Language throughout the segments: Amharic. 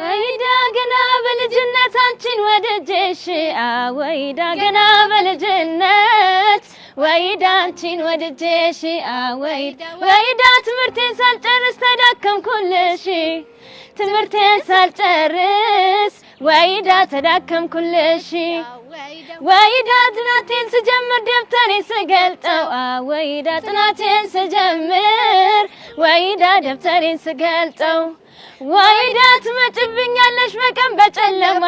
ወይዳ ገና በልጅነት አንቺን ወደጀሽ ወይዳ ገና በልጅነት ወይዳ አንቺን ወደጀሽ ወይዳ ትምህርቴን ሳልጨርስ ተዳከምኩልሽ ትምህርቴን ሳልጨርስ ወይዳ ተዳከምኩልሽ ወይዳ ጥናቴን ስጀምር ደብተሬን ስገልጠው ወይዳ ጥናቴን ስጀምር ወይዳ ደብተሬን ስገልጠው ወይዳ ትመጭብኛለሽ በቀን በጨለማ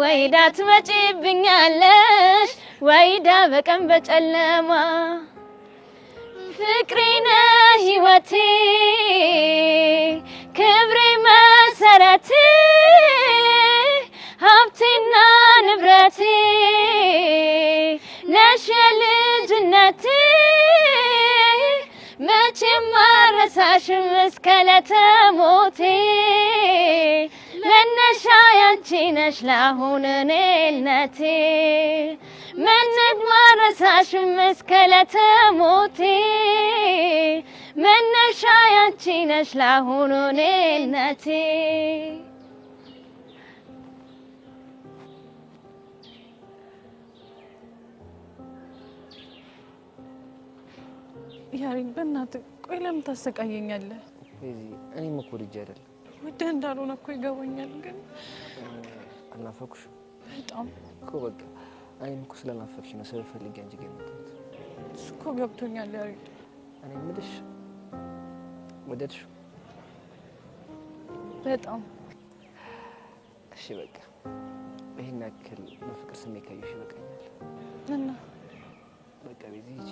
ወይዳ ትመጭብኛለሽ ወይዳ በቀን በጨለማ ፍቅሬ ነሽ ሕይወቴ ክብሬ መሰረቴ ሀብቴና ንብረቴ ነሽ የልጅነቴ መቼም አልረሳሽም እስከ ዕለተ ሞቴ መነሻዬ አንቺ ነሽ ለአሁን እኔነቴ መቼም አልረሳሽም እስከ ዕለተ ሞቴ መነሻዬ አንቺ ነሽ ለአሁን እኔነቴ ያሬድ በእናትህ ቆይ ለምን ታሰቃየኛለህ? እኔም እኮ ልጅ አይደለም ወደህ እንዳልሆነ እኮ ይገባኛል ግን አልናፈኩሽ በጣም እኮ በቃ እኔም እኮ ስለናፈቅሽ ነው ሰው ፈልጌ አንቺ ጋር የመጣሁት እሱ እኮ ገብቶኛል ያሬድ እኔ የምልሽ ወደድሽው በጣም እሺ በቃ ይሄን ያክል በፍቅር ስሜት ካየሽ ይበቃኛል እና በቃ ቤዚ ሂጂ